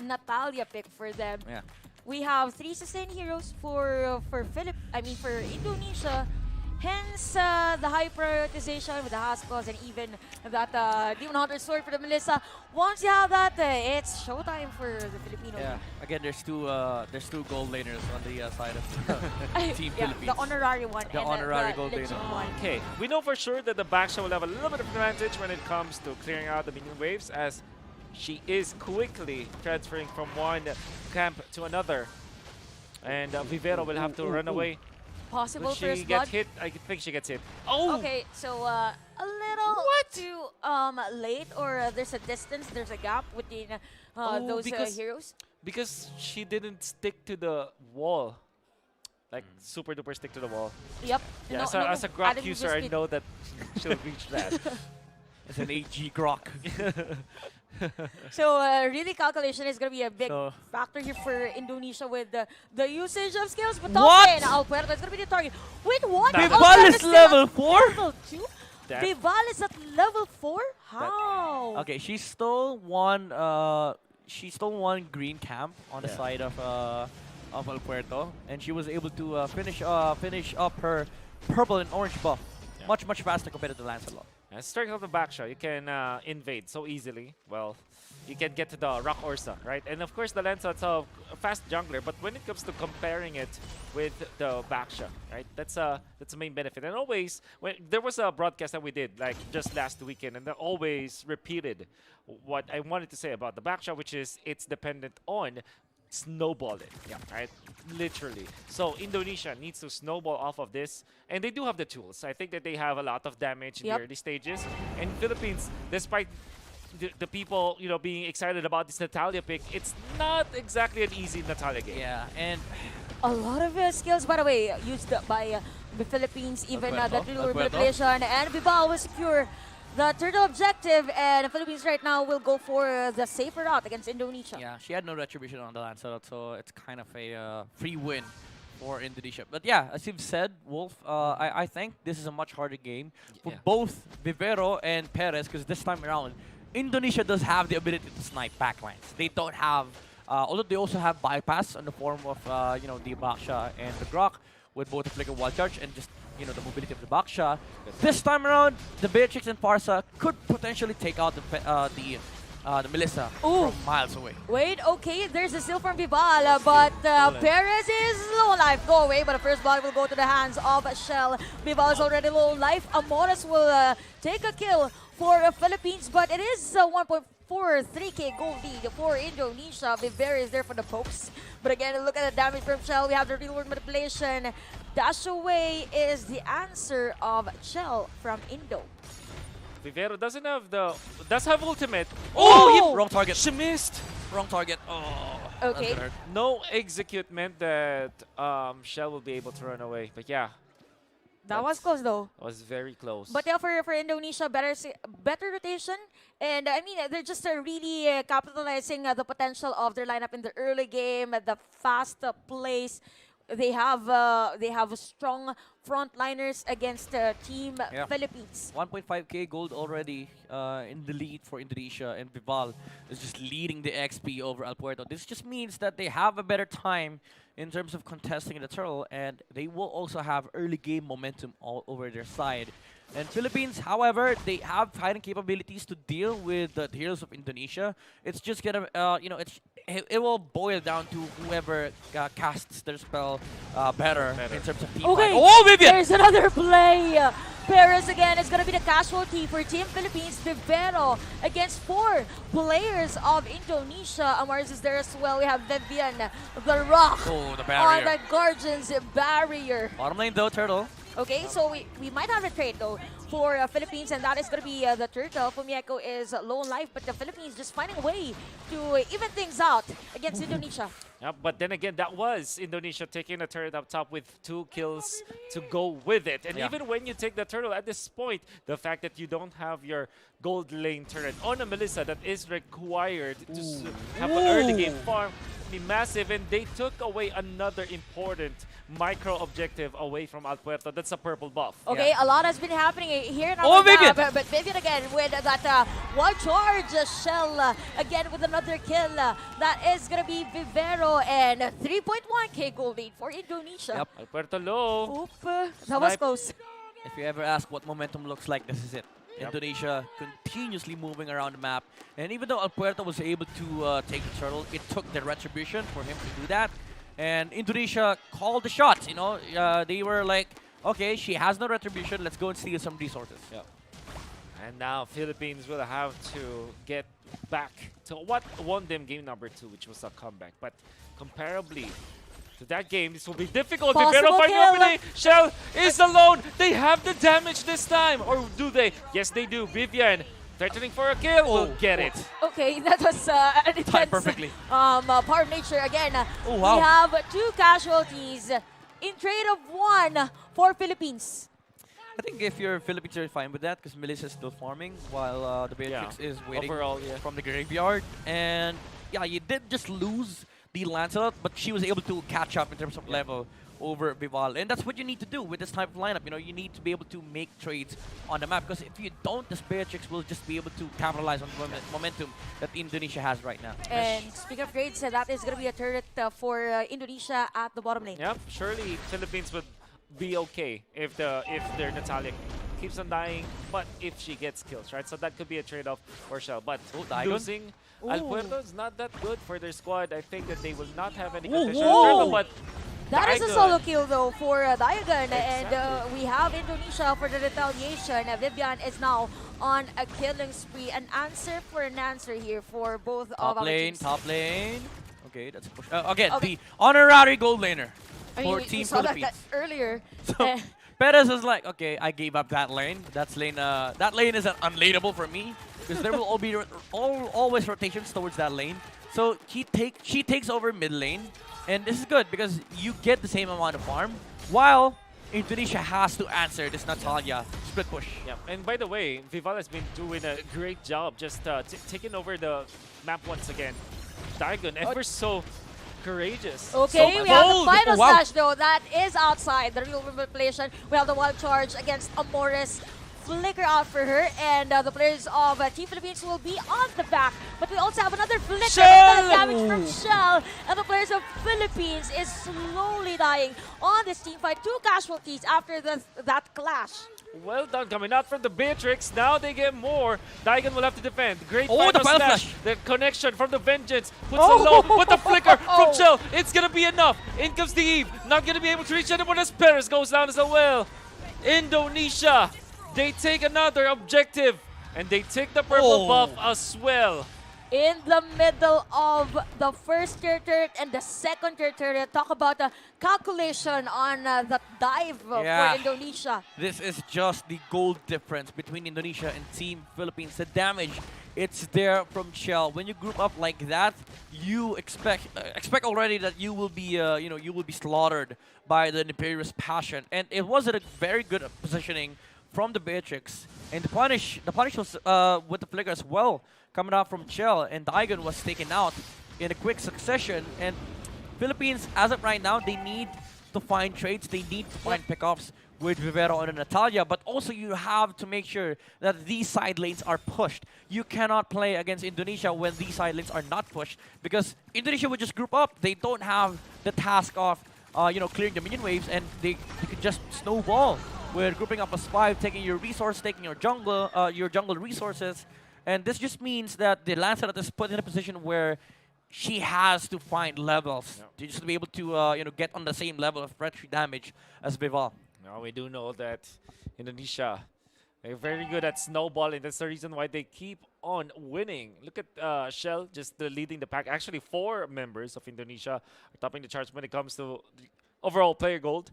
Natalia pick for them. Yeah. We have 3 sustained heroes for Indonesia. Hence, the high prioritization with the Haskell's and even that Demon Hunter sword for the Melissa. Once you have that, it's showtime for the Filipino. Yeah. Again, there's two gold laners on the side of Team yeah, Philippines. the honorary one The and honorary the gold legit laner. one. Okay, we know for sure that the Baksha will have a little bit of advantage when it comes to clearing out the minion waves, as she is quickly transferring from one camp to another. And Vivero will have to run away. Possible Will she first get blood. hit? I think she gets hit. Oh! Okay, so a little too late, or there's a distance, there's a gap within those heroes. Because she didn't stick to the wall. Like, super duper stick to the wall. Yep. Yeah, No, as a Grok added user, movement I speed. know that she'll reach that. It's an AG Grok. So really, calculation is going to be a big So- factor here for Indonesia with the usage of skills. But What? top lane, Alpuerto is going to be the target. Wait, what? Nah. Vival Alpuerto is still level at 4? Level 2? That- Vival is at level 4? How? Okay, she stole one green camp on the side of El Puerto, and she was able to finish up her purple and orange buff much faster compared to the Lancelot. And starting off the Baksha, you can invade so easily. Well, you can get to the Rock Orsa, right? And of course, the Lancelot's a fast jungler, but when it comes to comparing it with the Baksha, right? That's a main benefit. And always, when there was a broadcast that we did like just last weekend, and they always repeated what I wanted to say about the Baksha, which is it's dependent on snowballing, right? Literally. So Indonesia needs to snowball off of this, and they do have the tools. I think that they have a lot of damage in the early stages. And Philippines, despite the people, being excited about this Natalia pick, it's not exactly an easy Natalia game. Yeah, and A lot of skills, by the way, used by the Philippines, even the Alpuerto. Turtle manipulation, and Vival will secure the turtle objective, and the Philippines right now will go for the safer route against Indonesia. yeah, she had no retribution on the Lancelot, so it's kind of a free win for Indonesia. But yeah, as you've said, Wolf, I think this is a much harder game for both Vivero and Perez, because this time around, Indonesia does have the ability to snipe backlines. They don't have, although they also have bypass in the form of the Baksha and the Grok, with both the Flicker Wild Charge and just the mobility of the Baksha. This time around, the Beatrix and Parsa could potentially take out the Melissa from miles away. Wait, okay, there's a steal from Vival, but Perez is low life. Go away, but the first blood will go to the hands of Shell. Vival is already low life. Amoras will take a kill for the Philippines, but it is 1.43k gold lead for Indonesia. Vivera is there for the pokes. But again, look at the damage from Shell. We have the real world manipulation. Dash away is the answer of Shell from Indo. Vivero does have ultimate. Oh! Wrong target. She missed. Wrong target. Oh. Okay. That's gonna hurt. No execute meant that Shell will be able to run away. But yeah, That was close though. it was very close. But yeah, for Indonesia, better rotation. And I mean, they're just really capitalizing the potential of their lineup in the early game, the fast plays. They have strong frontliners against Team Philippines. 1.5k gold already in the lead for Indonesia, and Vival is just leading the XP over El Puerto. This just means that they have a better time in terms of contesting the turtle, and they will also have early game momentum all over their side. And Philippines, however, they have fighting capabilities to deal with the heroes of Indonesia. It's just gonna, it will boil down to whoever casts their spell better in terms of team Okay, fight. Oh, Vivian! There's another play. Perez again is going to be the casualty for Team Philippines. Vivero against 4 players of Indonesia. Amars is there as well. We have Vivian, the Rock, Oh, the on barrier. the Guardian's barrier. Bottom lane though, Turtle. Okay, so we might have a trade though for Philippines, and that is going to be the Turtle. Fumieko is low on life, but the Philippines just finding a way to even things out against Indonesia. Yeah, but then again, that was Indonesia taking a turret up top with 2 kills to go with it. And Yeah. even when you take the turtle at this point, the fact that you don't have your gold lane turret on a Melissa that is required to have an early game farm be massive, and they took away another important micro objective away from Alpuerto. That's a purple buff. Okay, a lot has been happening here in Oh, our Vivian! map, but Vivian again with that one charge shell again with another kill. That is gonna be Vivero and 3.1k gold lead for Indonesia. Yep. Alpuerto low. Oop, that was Snipe. close. If you ever ask what momentum looks like, this is it. Yep. Indonesia continuously moving around the map. And even though Alpuerto was able to take the turtle, it took the retribution for him to do that. And Indonesia called the shots, you know. They were like, okay, she has no retribution, let's go and steal some resources. Yeah. And now Philippines will have to get back to what won them game number 2, which was a comeback. But comparably to that game, this will be difficult. Possible Vivero finding kill. opening. Shell is alone. They have the damage this time. Or do they? Yes, they do. Vivian threatening for a kill. Will get it. Okay, that was an intense perfectly. Power of Nature again. Oh, wow. We have 2 casualties in trade of 1 for Philippines. I think if you're Philippines, you're fine with that because Melissa is still farming while the Beatrix is waiting Overall, yeah. from the graveyard. And yeah, you did just lose the Lancelot, but she was able to catch up in terms of level over Vival. And that's what you need to do with this type of lineup. You know, you need to be able to make trades on the map because if you don't, this Beatrix will just be able to capitalize on the momentum that Indonesia has right now. And speaking of trades, that is going to be a turret for Indonesia at the bottom lane. Yep, surely Philippines would be okay if their Natalia keeps on dying, but if she gets kills, right? So that could be a trade-off for Shell. But Daigon? losing Ooh. Alpuerto is not that good for their squad. I think that they will not have any Ooh, condition whoa. turtle, but That is a Daigon. solo kill though for Daigon, and Exactly. we have Indonesia for the retaliation. Vivian is now on a killing spree. An answer for an answer here for both of Top our lane, teams. top lane. Okay, that's a push. Again, Okay. the honorary gold laner I for mean, we Team saw that Philippines. earlier. So Eh, Perez is like, okay, I gave up that lane. That lane is unlaneable for me because there will always rotations towards that lane. So she takes over mid lane, and this is good because you get the same amount of farm while Indonesia has to answer this Natalia split push. Yeah, and by the way, Vival has been doing a great job just taking over the map once again. Daigon, ever so courageous. Okay, So we have the bold. final Oh, wow. slash though. That is outside the real manipulation. We have the wild charge against Amoris. Flicker out for her, and the players of Team Philippines will be on the back. But we also have another flicker. Shell! Another damage from Shell, and the players of Philippines is slowly dying on this team fight. 2 casualties after that clash. Well done, coming out from the Beatrix. Now they get more. Daigon will have to defend. Great Oh, the final slash. flash. The connection from the Vengeance puts Oh. a low, but the flicker from Shell. It's gonna be enough. In comes the Eve. Not gonna be able to reach anyone as Perez goes down as well. Indonesia, they take another objective, and they take the purple buff as well. In the middle of the first tier turret and the second tier turret, talk about the calculation on the dive Yeah. for Indonesia. This is just the gold difference between Indonesia and Team Philippines. The damage, it's there from Shell. When you group up like that, you expect already that you will be you will be slaughtered by the Imperious Passion. And it was at a very good positioning from the Beatrix, and the punish was with the flicker as well, coming out from Shell, and Daigon was taken out in a quick succession. And Philippines, as of right now, they need to find trades, they need to find pickoffs with Vivero and Natalia, but also you have to make sure that these side lanes are pushed. You cannot play against Indonesia when these side lanes are not pushed, because Indonesia would just group up. They don't have the task of clearing the minion waves, and they could just snowball with grouping up as 5, taking your resource, taking your jungle resources. And this just means that the Lancelot is put in a position where she has to find levels to just be able to get on the same level of retry damage as Vival. Now we do know that Indonesia, they're very good at snowballing. That's the reason why they keep on winning. Look at Shell just leading the pack. Actually, 4 members of Indonesia are topping the charts when it comes to the overall player gold.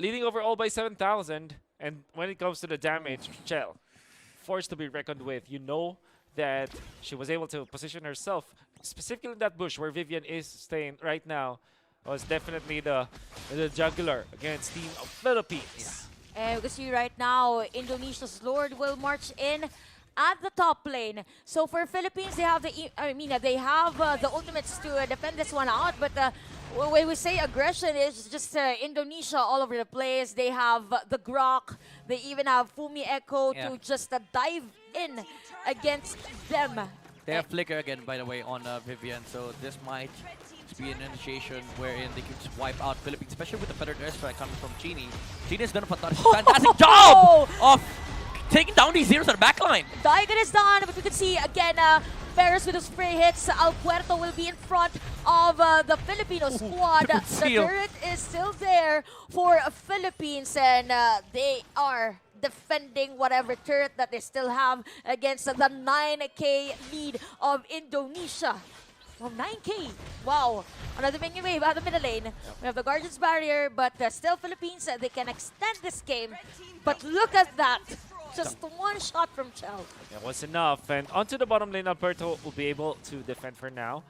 Leading overall by 7,000. And when it comes to the damage, Shell, forced to be reckoned with. You know that she was able to position herself specifically in that bush where Vivian is staying right now, was definitely the juggler against Team of Philippines. And we can see right now, Indonesia's Lord will march in at the top lane. So for Philippines, they have they have the ultimates to defend this one out. But when we say aggression, it's just Indonesia all over the place. They have the Grok. They even have Fumi Echo to just dive in against them. They have Flicker again, by the way, on Vivian, so this might be an initiation wherein they can just wipe out Philippines, especially with the feathered airstrike coming from Chini. Chini has done a fantastic job of taking down these zeros at the backline. Daigon is done, but we can see again Ferris with the spray hits. Al Puerto will be in front of the Filipino squad. The turret is still there for Philippines, and they are defending whatever turret that they still have against the 9K lead of Indonesia. Well, 9K. Wow. Another minion wave out of the middle lane. We have the Guardian's Barrier, but still Philippines, they can extend this game. But look at that. Just one shot from Chell. That was enough. And onto the bottom lane, Alberto will be able to defend for now.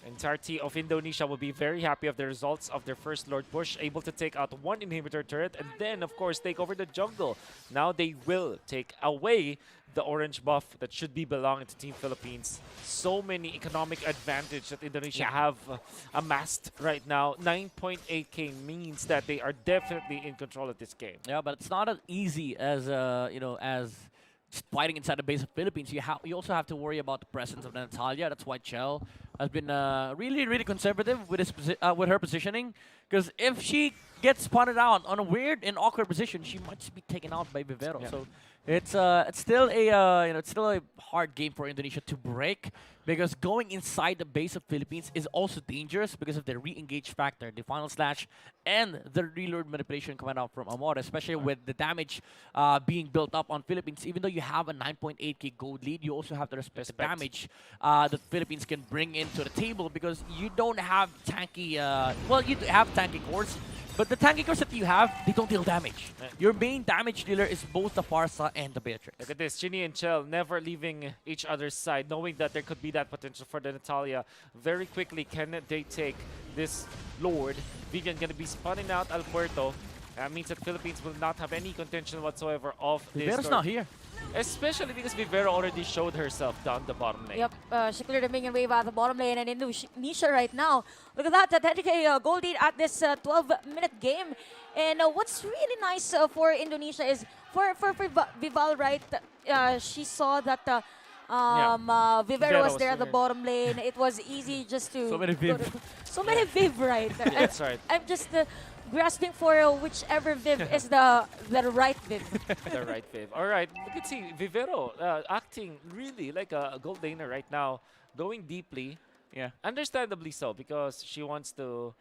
Entirety of Indonesia will be very happy of the results of their first Lord push, able to take out one inhibitor turret and then, of course, take over the jungle. Now they will take away the orange buff that should be belonging to Team Philippines. So many economic advantage that Indonesia have amassed right now. 9.8k means that they are definitely in control of this game. Yeah, but it's not as easy as as just fighting inside the base of Philippines. You also have to worry about the presence of Natalia. That's why Chell has been really conservative with with her positioning. Because if she gets spotted out on a weird and awkward position, she might just be taken out by Vivero. Yeah. So it's still a it's still a hard game for Indonesia to break, because going inside the base of Philippines is also dangerous because of the re-engage factor, the final slash, and the reload manipulation coming out from Amor, especially with the damage being built up on Philippines. Even though you have a 9.8k gold lead, you also have to respect the damage that Philippines can bring into the table, because you don't have tanky, well, you have tanky cores, but the tanky cores that you have, they don't deal damage. Your main damage dealer is both the Farsa and the Beatrix. Look at this, Chini and Chell never leaving each other's side, knowing that there could be that potential for the Natalia. Very quickly, can they take this Lord? Vivian gonna be spawning out Al Puerto. That means that Philippines will not have any contention whatsoever of this. Vivero's not here. Especially because Vivero already showed herself down the bottom lane. Yep, she cleared the minion wave out the bottom lane, and Indonesia right now. Look at that, 10K gold lead at this 12-minute game. And what's really nice for Indonesia is for Vival, right? She saw that Vivero was there at the bottom lane. It was easy just to... So many Viv. So many Viv, right? That's right. I'm just grasping for whichever Viv is the right Viv. The right Viv. All right, you can see Vivero acting really like a gold laner right now, going deeply. Yeah. Understandably so, because she wants to...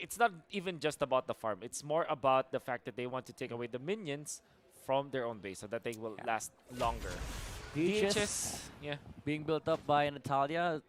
It's not even just about the farm. It's more about the fact that they want to take away the minions from their own base so that they will last longer. DHS yeah, being built up by Natalia.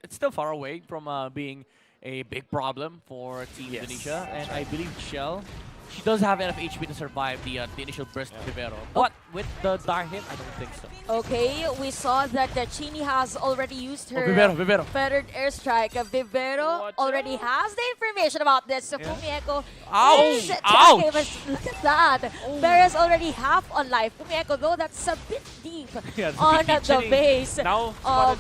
It's still far away from being a big problem for Team Indonesia. And I believe Shell, she does have enough HP to survive the initial burst of Vivero. But with the Dire hit, I don't think so. Okay, we saw that Chini has already used her Vivero. feathered airstrike. Vivero already has the information about this. So Fumi Echo is Ouch! Look at that. Beres already half on life. Fumi Echo, though, that's a bit deep on the base now of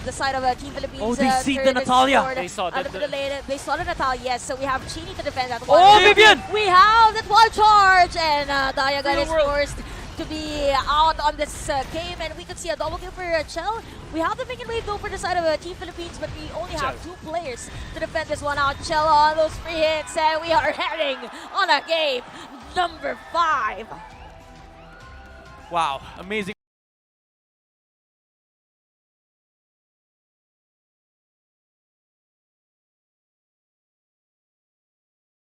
the side of Team Philippines. Oh, they see the Natalia. They saw that. They saw the Natalia, yes. So we have Chini to defend that. Oh, Vivian! We have that wall charge, and Diagon is forced to be out on this game, and we could see a double kill for Chell. We have the minion wave though for the side of Team Philippines, but we only have 2 players to defend this one out. Chell on those free hits, and we are heading on a game number 5. Wow, amazing.